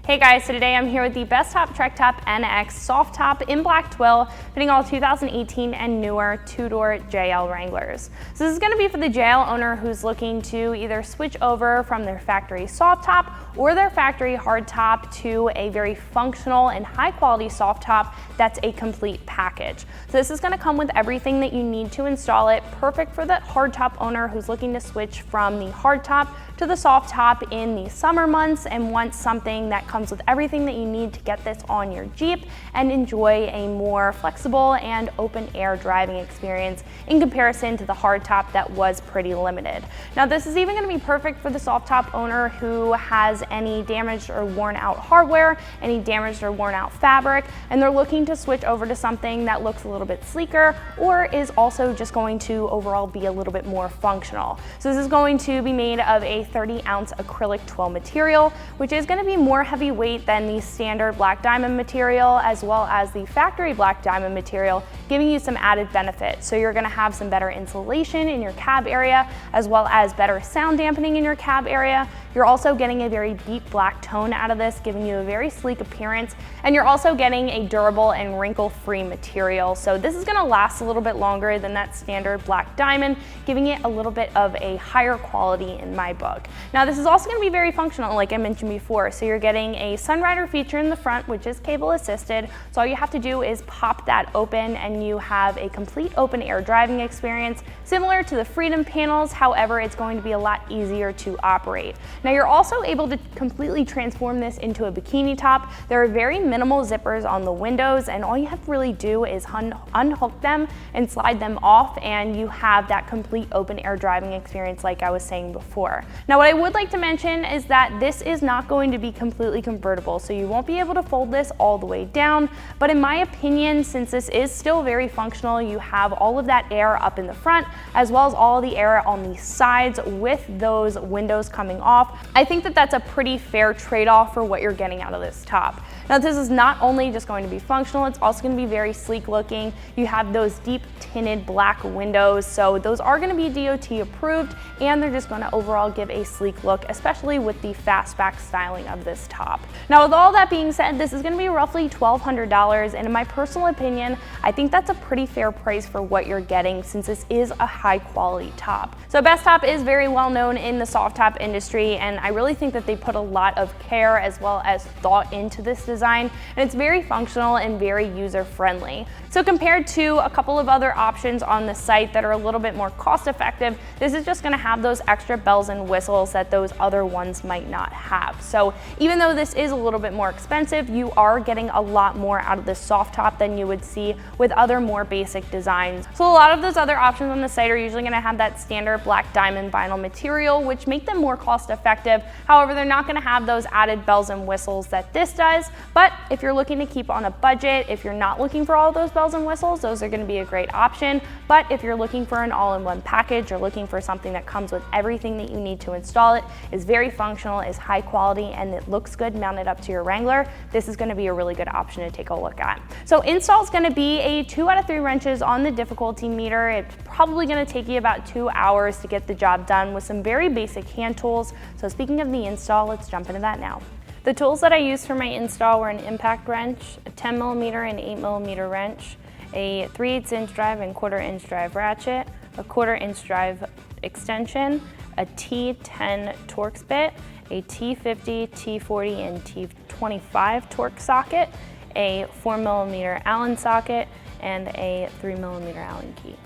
Hey guys, so today I'm here with the Bestop Trektop NX soft top in Black Twill, fitting all 2018 and newer two-door JL Wranglers. So this is going to be for the JL owner who's looking to either switch over from their factory soft top or their factory hard top to a very functional and high quality soft top that's a complete package. So this is going to come with everything that you need to install it, perfect for that hard top owner who's looking to switch from the hard top to the soft top in the summer months and wants something that comes with everything that you need to get this on your Jeep and enjoy a more flexible and open air driving experience in comparison to the hard top that was pretty limited. Now this is even going to be perfect for the soft top owner who has any damaged or worn out hardware, any damaged or worn out fabric, and they're looking to switch over to something that looks a little bit sleeker or is also just going to overall be a little bit more functional. So this is going to be made of a 30-ounce acrylic twill material, which is going to be more heavyweight than the standard black diamond material as well as the factory black diamond material, giving you some added benefits. So you're going to have some better insulation in your cab area as well as better sound dampening in your cab area. You're also getting a very deep black tone out of this, giving you a very sleek appearance, and you're also getting a durable and wrinkle-free material. So this is going to last a little bit longer than that standard black diamond, giving it a little bit of a higher quality in my book. Now this is also going to be very functional, like I mentioned before. So you're getting a Sunrider feature in the front, which is cable assisted. So all you have to do is pop that open and you have a complete open air driving experience, similar to the Freedom panels. However, it's going to be a lot easier to operate. Now you're also able to completely transform this into a bikini top. There are very minimal zippers on the windows, and all you have to really do is unhook them and slide them off, and you have that complete open air driving experience like I was saying before. Now what I would like to mention is that this is not going to be completely convertible, so you won't be able to fold this all the way down, but in my opinion, since this is still very functional, you have all of that air up in the front as well as all the air on the sides with those windows coming off. I think that that's a pretty fair trade-off for what you're getting out of this top. Now this is not only just going to be functional, it's also going to be very sleek looking. You have those deep tinted black windows, so those are going to be DOT approved, and they're just going to overall give a sleek look, especially with the fastback styling of this top. Now with all that being said, this is going to be roughly $1,200, and in my personal opinion, I think that's a pretty fair price for what you're getting since this is a high quality top. So Bestop is very well known in the soft top industry, and I really think that they put a lot of care as well as thought into this design, and it's very functional and very user friendly. So compared to a couple of other options on the site that are a little bit more cost effective, this is just going to have those extra bells and whistles that those other ones might not have. So even though this is a little bit more expensive, you are getting a lot more out of this soft top than you would see with other more basic designs. So a lot of those other options on the site are usually going to have that standard black diamond vinyl material, which make them more cost effective. However, they're not going to have those added bells and whistles that this does. But if you're looking to keep on a budget, if you're not looking for all those bells and whistles, those are going to be a great option. But if you're looking for an all-in-one package, you're looking for something that comes with everything that you need to install it, is very functional, is high quality, and it looks good mounted up to your Wrangler, this is going to be a really good option to take a look at. So install is going to be a 2 out of 3 wrenches on the difficulty meter. It's probably going to take you about 2 hours to get the job done with some very basic hand tools. So speaking of the install, let's jump into that now. The tools that I used for my install were an impact wrench, a 10mm and 8mm wrench, a 3/8 inch drive and 1/4 inch drive ratchet, a 1/4 inch drive extension, a T10 Torx bit, a T50, T40, and T25 Torx socket, a 4mm Allen socket, and a 3mm Allen key.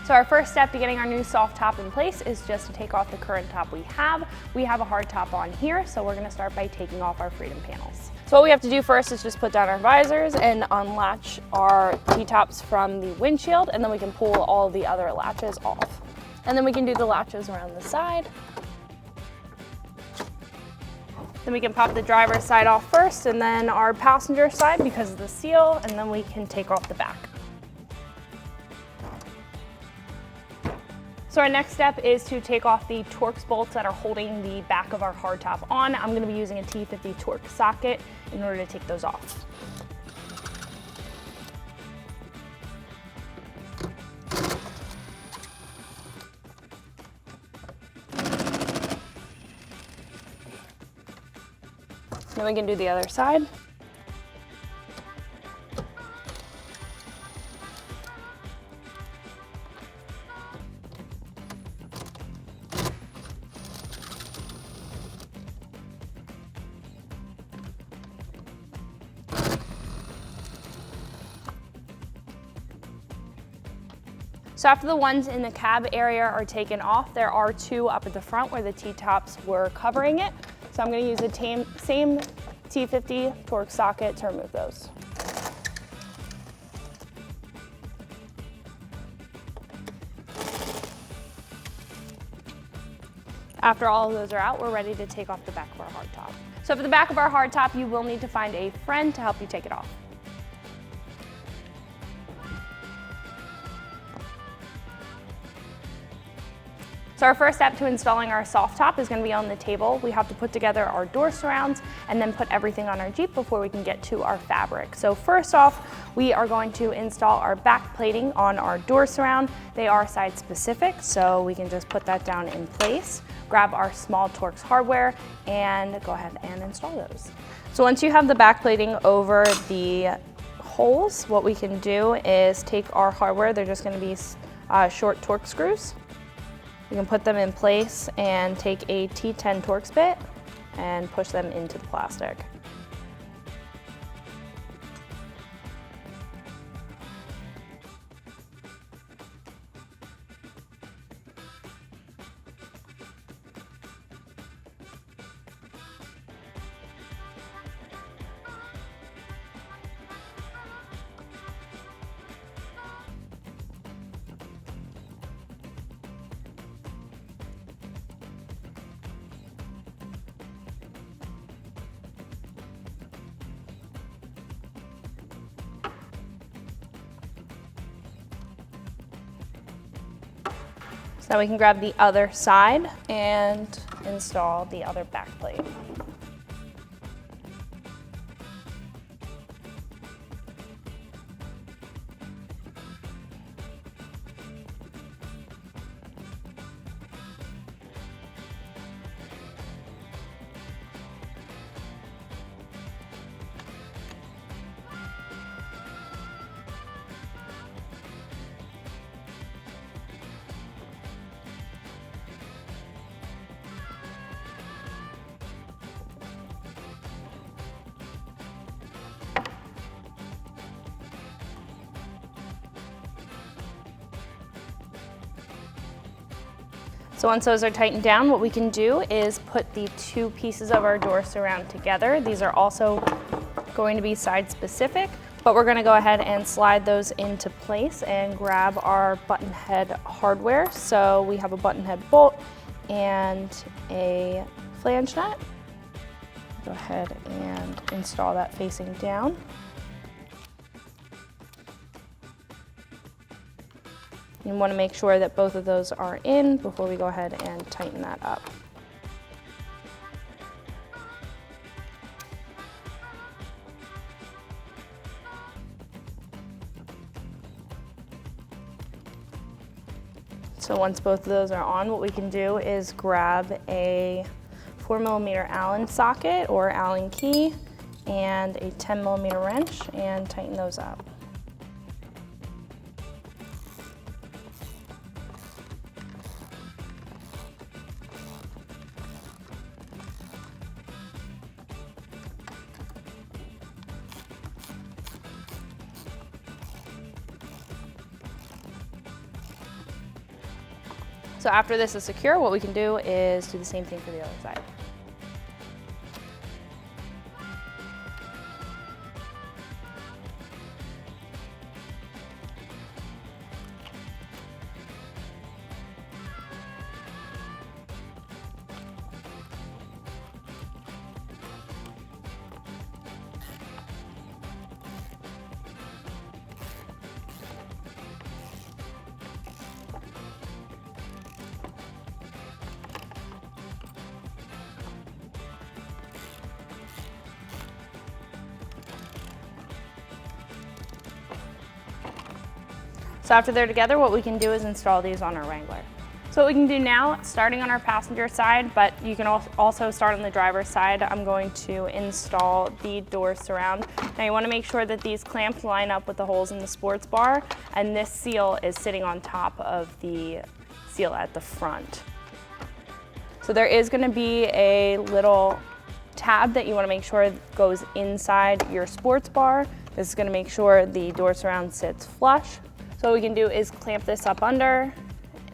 So our first step to getting our new soft top in place is just to take off the current top we have. We have a hard top on here, so we're going to start by taking off our Freedom panels. So what we have to do first is just put down our visors and unlatch our T-tops from the windshield, and then we can pull all the other latches off. And then we can do the latches around the side. Then we can pop the driver's side off first, and then our passenger side because of the seal, and then we can take off the back. So our next step is to take off the Torx bolts that are holding the back of our hardtop on. I'm going to be using a T50 Torx socket in order to take those off. Then we can do the other side. So after the ones in the cab area are taken off, there are two up at the front where the T-tops were covering it. So I'm going to use the same T50 torque socket to remove those. After all of those are out, we're ready to take off the back of our hardtop. So for the back of our hardtop, you will need to find a friend to help you take it off. So our first step to installing our soft top is going to be on the table. We have to put together our door surrounds and then put everything on our Jeep before we can get to our fabric. So first off, we are going to install our back plating on our door surround. They are side specific, so we can just put that down in place, grab our small Torx hardware, and go ahead and install those. So once you have the back plating over the holes, what we can do is take our hardware. They're just going to be short Torx screws. You can put them in place and take a T10 Torx bit and push them into the plastic. Now we can grab the other side and install the other back plate. So once those are tightened down, what we can do is put the two pieces of our door surround together. These are also going to be side specific, but we're going to go ahead and slide those into place and grab our button head hardware. So we have a button head bolt and a flange nut. Go ahead and install that facing down. You want to make sure that both of those are in before we go ahead and tighten that up. So once both of those are on, what we can do is grab a 4mm Allen socket or Allen key and a 10mm wrench and tighten those up. So after this is secure, what we can do is do the same thing for the other side. So after they're together, what we can do is install these on our Wrangler. So what we can do now, starting on our passenger side, but you can also start on the driver's side, I'm going to install the door surround. Now you want to make sure that these clamps line up with the holes in the sports bar, and this seal is sitting on top of the seal at the front. So there is going to be a little tab that you want to make sure goes inside your sports bar. This is going to make sure the door surround sits flush. So what we can do is clamp this up under,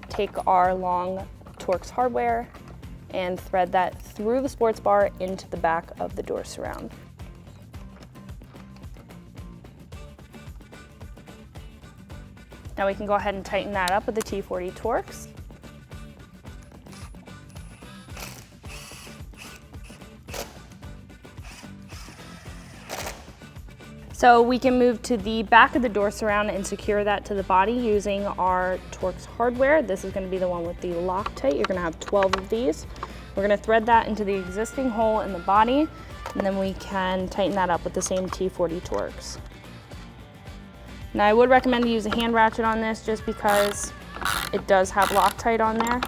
take our long Torx hardware and thread that through the sports bar into the back of the door surround. Now we can go ahead and tighten that up with the T40 Torx. So we can move to the back of the door surround and secure that to the body using our Torx hardware. This is going to be the one with the Loctite. You're going to have 12 of these. We're going to thread that into the existing hole in the body, and then we can tighten that up with the same T40 Torx. Now I would recommend to use a hand ratchet on this just because it does have Loctite on there.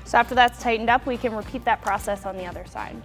So after that's tightened up, we can repeat that process on the other side.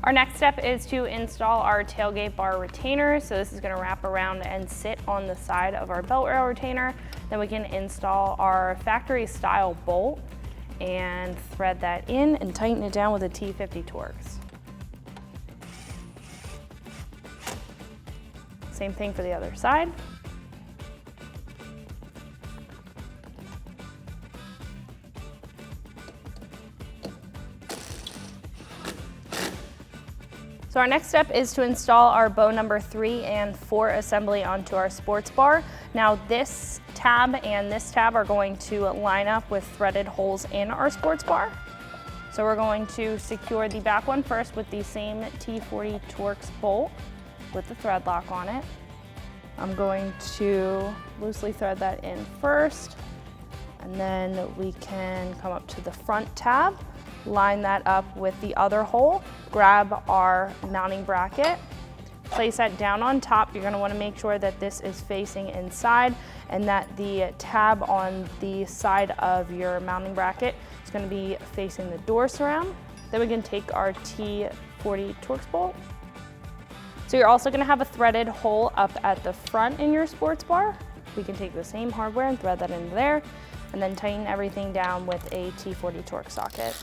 Our next step is to install our tailgate bar retainer. So this is going to wrap around and sit on the side of our belt rail retainer. Then we can install our factory style bolt and thread that in and tighten it down with a T50 Torx. Same thing for the other side. So our next step is to install our bow number 3 and 4 assembly onto our sports bar. Now this tab and this tab are going to line up with threaded holes in our sports bar. So we're going to secure the back one first with the same T40 Torx bolt with the thread lock on it. I'm going to loosely thread that in first, and then we can come up to the front tab, line that up with the other hole, grab our mounting bracket, place that down on top. You're going to want to make sure that this is facing inside and that the tab on the side of your mounting bracket is going to be facing the door surround. Then we can take our T40 Torx bolt. So you're also going to have a threaded hole up at the front in your sports bar. We can take the same hardware and thread that into there, and then tighten everything down with a T40 Torx socket.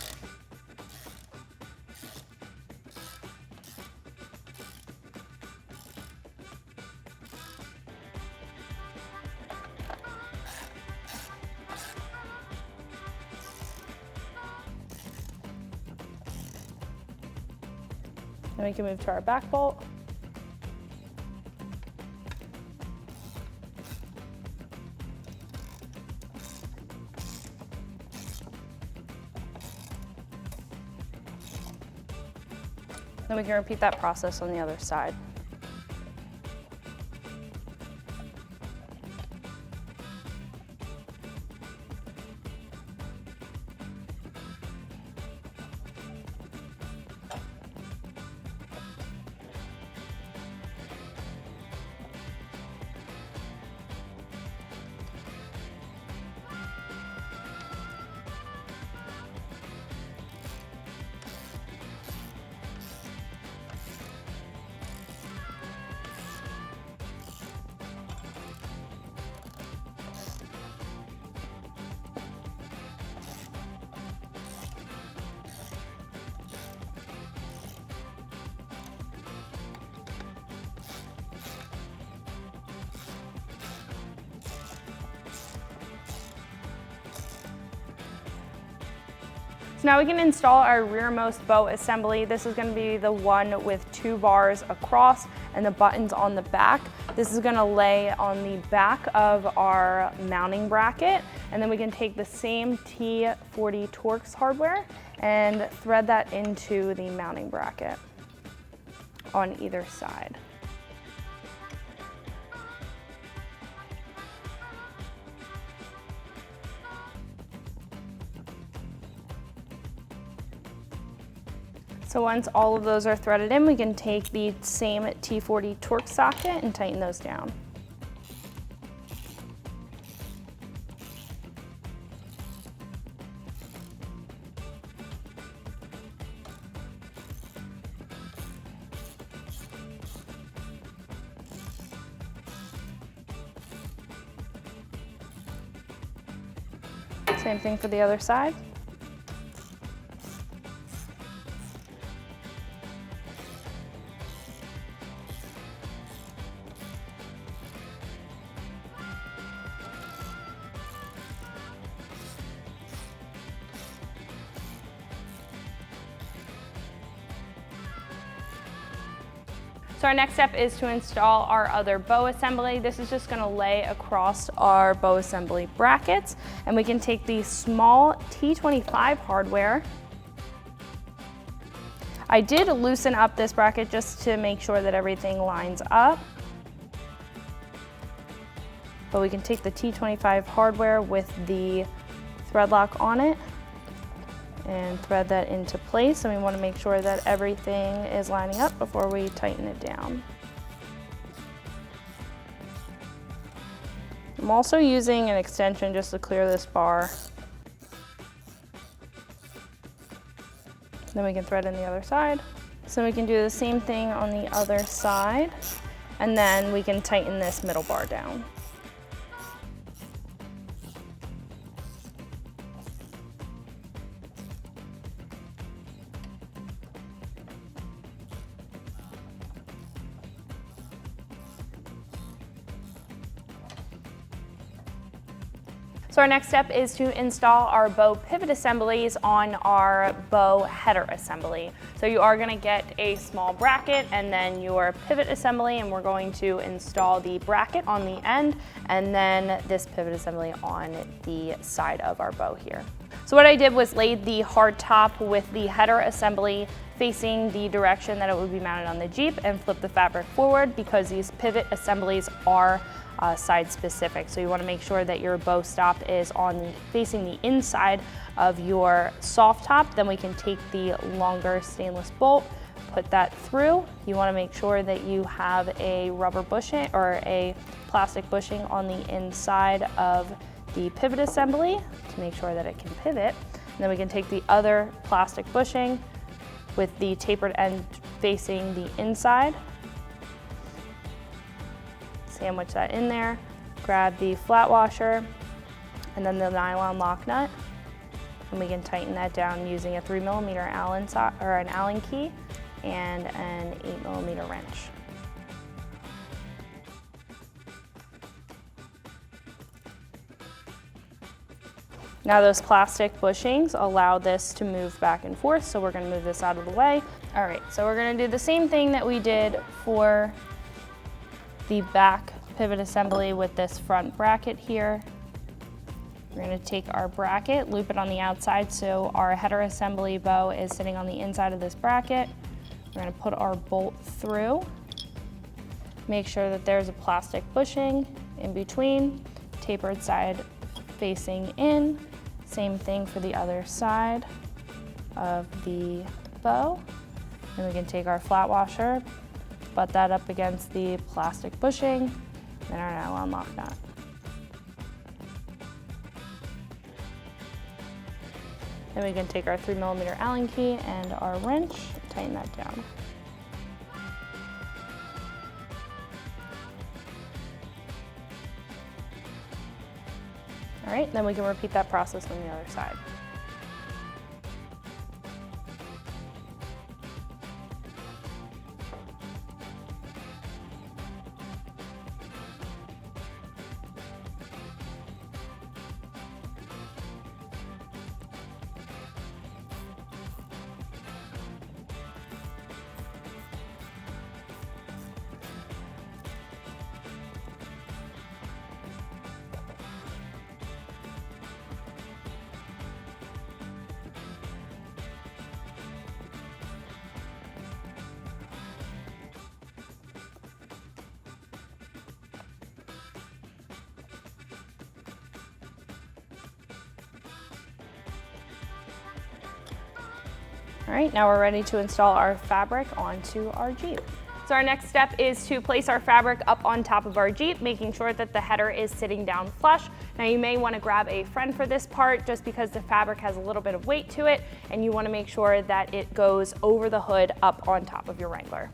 Then we can move to our back bolt. Then we can repeat that process on the other side. So now we can install our rearmost bow assembly. This is going to be the one with 2 bars across and the buttons on the back. This is going to lay on the back of our mounting bracket, and then we can take the same T40 Torx hardware and thread that into the mounting bracket on either side. So once all of those are threaded in, we can take the same T40 Torx socket and tighten those down. Same thing for the other side. So our next step is to install our other bow assembly. This is just going to lay across our bow assembly brackets, and we can take the small T25 hardware. I did loosen up this bracket just to make sure that everything lines up. But we can take the T25 hardware with the thread lock on it and thread that into place, and we want to make sure that everything is lining up before we tighten it down. I'm also using an extension just to clear this bar. Then we can thread in the other side. So we can do the same thing on the other side, and then we can tighten this middle bar down. So our next step is to install our bow pivot assemblies on our bow header assembly. So you are going to get a small bracket and then your pivot assembly, and we're going to install the bracket on the end and then this pivot assembly on the side of our bow here. So what I did was laid the hard top with the header assembly facing the direction that it would be mounted on the Jeep and flip the fabric forward, because these pivot assemblies are side specific. So you want to make sure that your bow stop is facing the inside of your soft top. Then we can take the longer stainless bolt, put that through. You want to make sure that you have a rubber bushing or a plastic bushing on the inside of the pivot assembly to make sure that it can pivot. And then we can take the other plastic bushing with the tapered end facing the inside, sandwich that in there, grab the flat washer and then the nylon lock nut, and we can tighten that down using a 3mm an Allen key and an 8mm wrench. Now those plastic bushings allow this to move back and forth, so we're going to move this out of the way. All right, so we're going to do the same thing that we did for the back pivot assembly with this front bracket here. We're going to take our bracket, loop it on the outside so our header assembly bow is sitting on the inside of this bracket. We're going to put our bolt through, make sure that there's a plastic bushing in between, tapered side facing in. Same thing for the other side of the bow. Then we can take our flat washer, butt that up against the plastic bushing, and our nylon lock nut. Then we can take our 3mm Allen key and our wrench, tighten that down. All right, then we can repeat that process on the other side. All right, now we're ready to install our fabric onto our Jeep. So our next step is to place our fabric up on top of our Jeep, making sure that the header is sitting down flush. Now you may want to grab a friend for this part just because the fabric has a little bit of weight to it, and you want to make sure that it goes over the hood up on top of your Wrangler.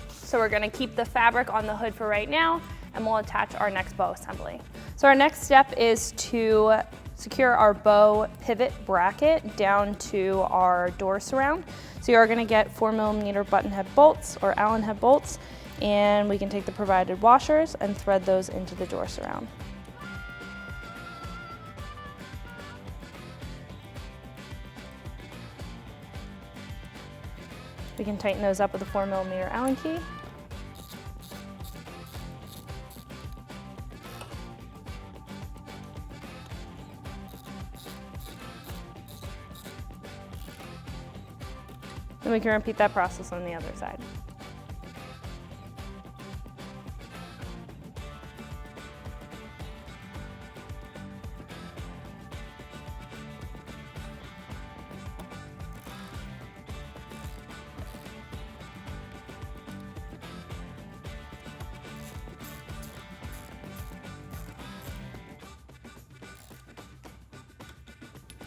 So we're going to keep the fabric on the hood for right now, and we'll attach our next bow assembly. So our next step is to secure our bow pivot bracket down to our door surround. So you are going to get 4mm button head bolts or Allen head bolts, and we can take the provided washers and thread those into the door surround. We can tighten those up with a 4mm Allen key. And we can repeat that process on the other side.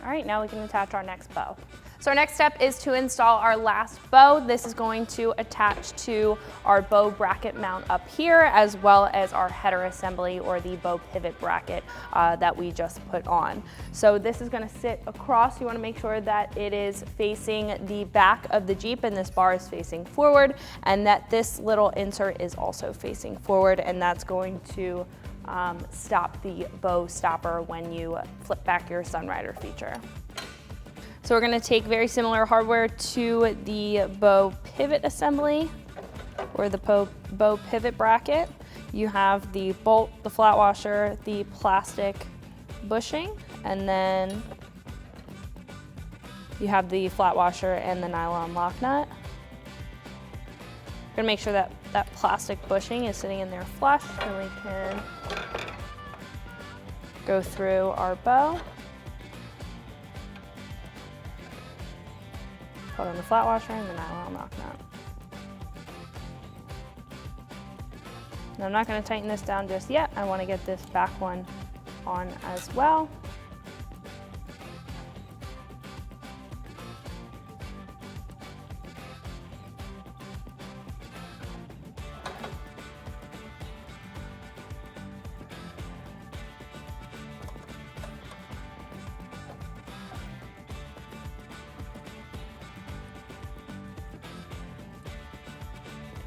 All right, now we can attach our next bow. So our next step is to install our last bow. This is going to attach to our bow bracket mount up here, as well as our header assembly or the bow pivot bracket that we just put on. So this is going to sit across. You want to make sure that it is facing the back of the Jeep and this bar is facing forward, and that this little insert is also facing forward, and that's going to stop the bow stopper when you flip back your Sunrider feature. So we're going to take very similar hardware to the bow pivot assembly or the bow pivot bracket. You have the bolt, the flat washer, the plastic bushing, and then you have the flat washer and the nylon lock nut. We're going to make sure that that plastic bushing is sitting in there flush, and we can go through our bow. Put on the flat washer and the nylon lock nut. Now I'm not going to tighten this down just yet. I want to get this back one on as well.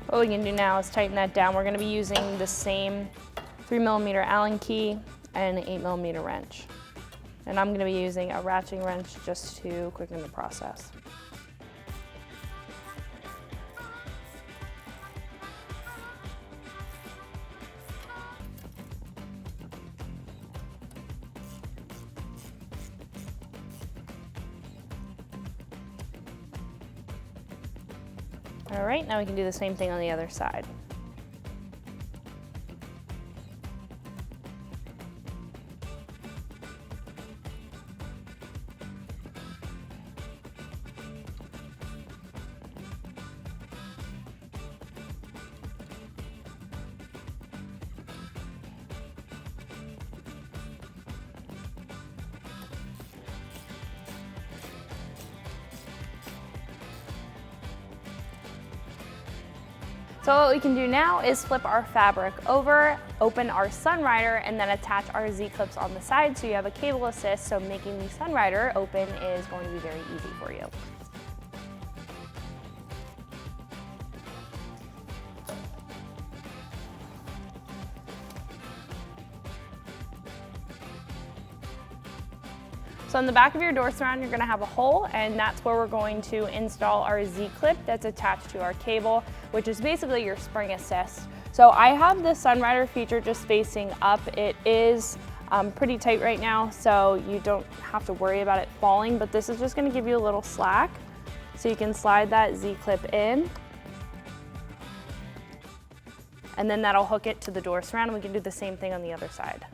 What we can do now is tighten that down. We're going to be using the same 3mm Allen key and an 8mm wrench. And I'm going to be using a ratcheting wrench just to quicken the process. All right, now we can do the same thing on the other side. So what we can do now is flip our fabric over, open our Sunrider, and then attach our Z-clips on the side so you have a cable assist, so making the Sunrider open is going to be very easy for you. So on the back of your door surround, you're going to have a hole, and that's where we're going to install our Z-clip that's attached to our cable, which is basically your spring assist. So I have the Sunrider feature just facing up. It is pretty tight right now, so you don't have to worry about it falling, but this is just going to give you a little slack. So you can slide that Z-clip in, and then that'll hook it to the door surround, and we can do the same thing on the other side.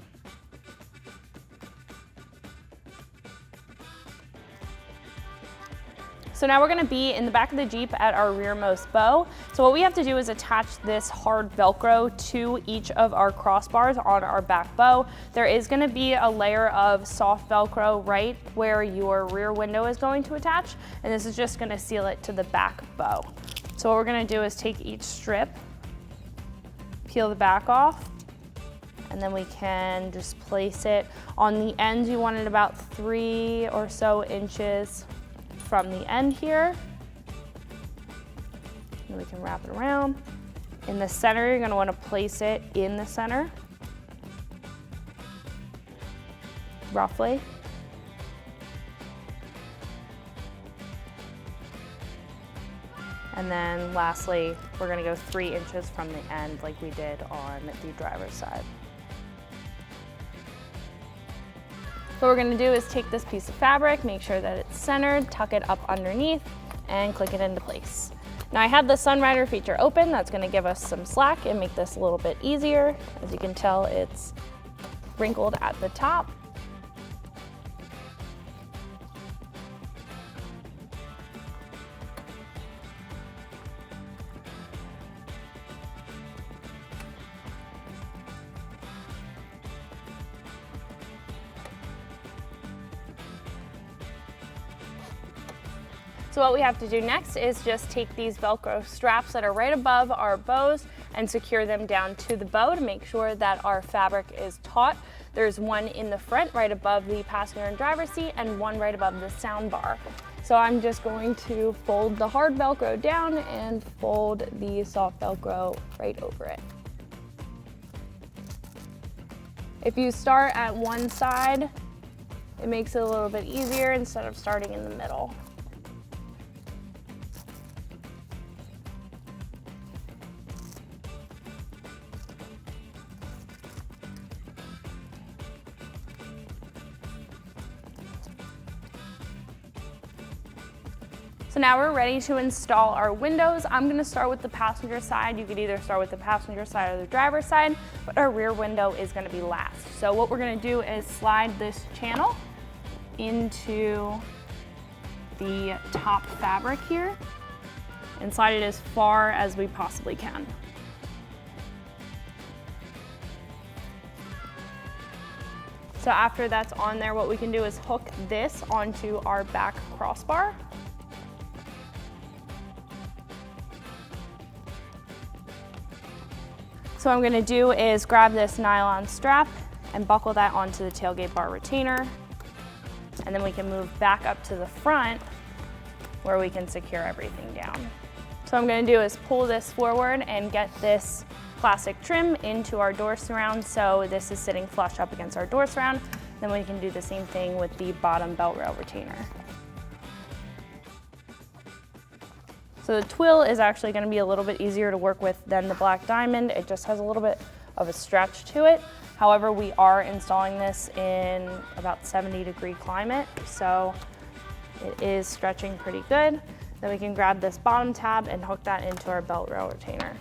So now we're gonna be in the back of the Jeep at our rearmost bow. So what we have to do is attach this hard Velcro to each of our crossbars on our back bow. There is gonna be a layer of soft Velcro right where your rear window is going to attach, and this is just gonna seal it to the back bow. So what we're gonna do is take each strip, peel the back off, and then we can just place it on the ends. You want it about 3 or so inches from the end here. And we can wrap it around. In the center, you're gonna wanna place it in the center, roughly. And then lastly, we're gonna go 3 inches from the end like we did on the driver's side. What we're gonna do is take this piece of fabric, make sure that it's centered, tuck it up underneath, and click it into place. Now I have the Sunrider feature open. That's gonna give us some slack and make this a little bit easier. As you can tell, it's wrinkled at the top. So what we have to do next is just take these Velcro straps that are right above our bows and secure them down to the bow to make sure that our fabric is taut. There's one in the front right above the passenger and driver's seat and one right above the sound bar. So I'm just going to fold the hard Velcro down and fold the soft Velcro right over it. If you start at one side, it makes it a little bit easier instead of starting in the middle. So now we're ready to install our windows. I'm gonna start with the passenger side. You could either start with the passenger side or the driver's side, but our rear window is gonna be last. So what we're gonna do is slide this channel into the top fabric here and slide it as far as we possibly can. So after that's on there, what we can do is hook this onto our back crossbar. So what I'm gonna do is grab this nylon strap and buckle that onto the tailgate bar retainer. And then we can move back up to the front where we can secure everything down. So what I'm gonna do is pull this forward and get this plastic trim into our door surround. So this is sitting flush up against our door surround. Then we can do the same thing with the bottom belt rail retainer. So the Twill is actually gonna be a little bit easier to work with than the Black Diamond. It just has a little bit of a stretch to it. However, we are installing this in about 70-degree climate, so it is stretching pretty good. Then we can grab this bottom tab and hook that into our belt rail retainer.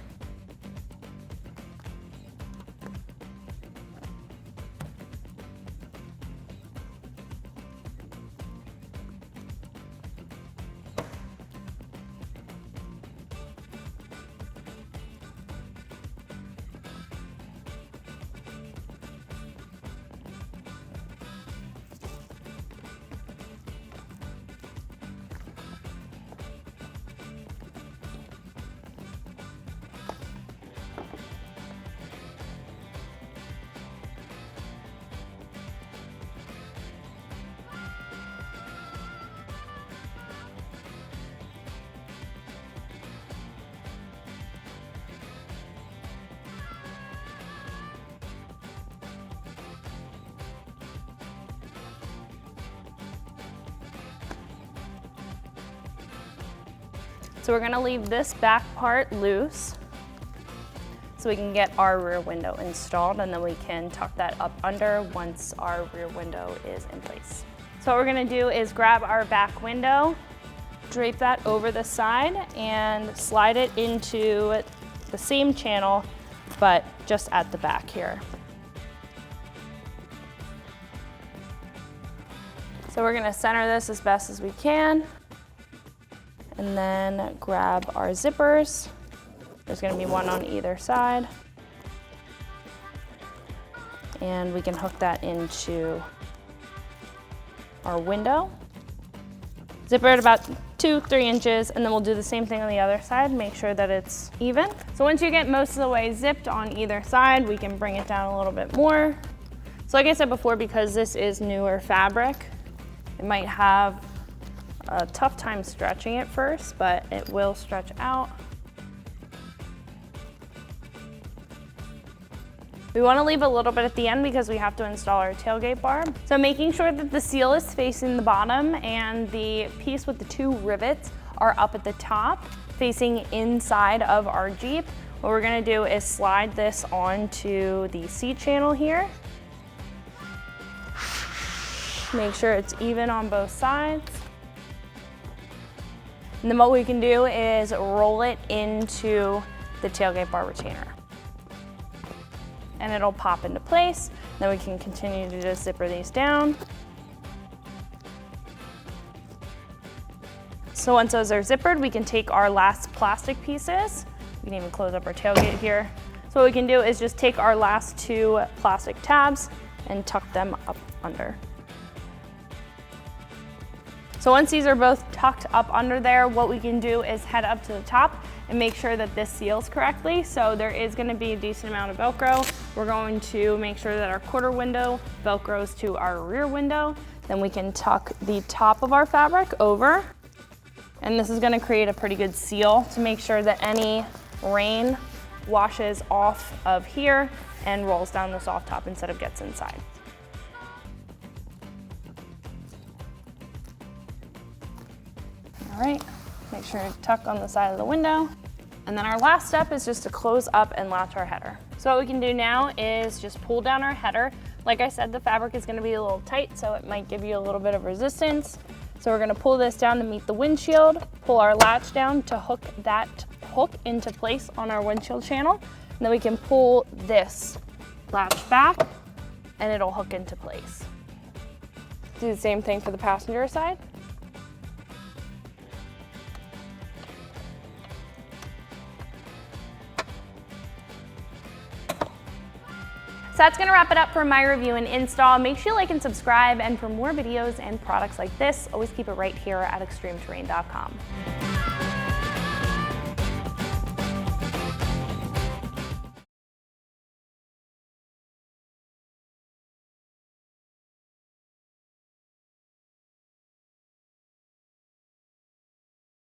So we're gonna leave this back part loose so we can get our rear window installed, and then we can tuck that up under once our rear window is in place. So what we're gonna do is grab our back window, drape that over the side, and slide it into the same channel but just at the back here. So we're gonna center this as best as we can, and then grab our zippers. There's gonna be one on either side. And we can hook that into our window. Zipper at about 2-3 inches, and then we'll do the same thing on the other side, make sure that it's even. So once you get most of the way zipped on either side, we can bring it down a little bit more. So like I said before, because this is newer fabric, it might have a tough time stretching it first, but it will stretch out. We want to leave a little bit at the end because we have to install our tailgate bar. So making sure that the seal is facing the bottom and the piece with the 2 rivets are up at the top, facing inside of our Jeep. What we're going to do is slide this onto the seat channel here. Make sure it's even on both sides. And then what we can do is roll it into the tailgate bar retainer. And it'll pop into place. Then we can continue to just zipper these down. So once those are zippered, we can take our last plastic pieces. We can even close up our tailgate here. So what we can do is just take our last 2 plastic tabs and tuck them up under. So once these are both tucked up under there, what we can do is head up to the top and make sure that this seals correctly. So there is going to be a decent amount of Velcro. We're going to make sure that our quarter window Velcros to our rear window. Then we can tuck the top of our fabric over. And this is going to create a pretty good seal to make sure that any rain washes off of here and rolls down the soft top instead of gets inside. All right, make sure to tuck on the side of the window. And then our last step is just to close up and latch our header. So what we can do now is just pull down our header. Like I said, the fabric is gonna be a little tight, so it might give you a little bit of resistance. So we're gonna pull this down to meet the windshield, pull our latch down to hook that hook into place on our windshield channel. And then we can pull this latch back and it'll hook into place. Do the same thing for the passenger side. So that's gonna wrap it up for my review and install. Make sure you like and subscribe, and for more videos and products like this, always keep it right here at ExtremeTerrain.com.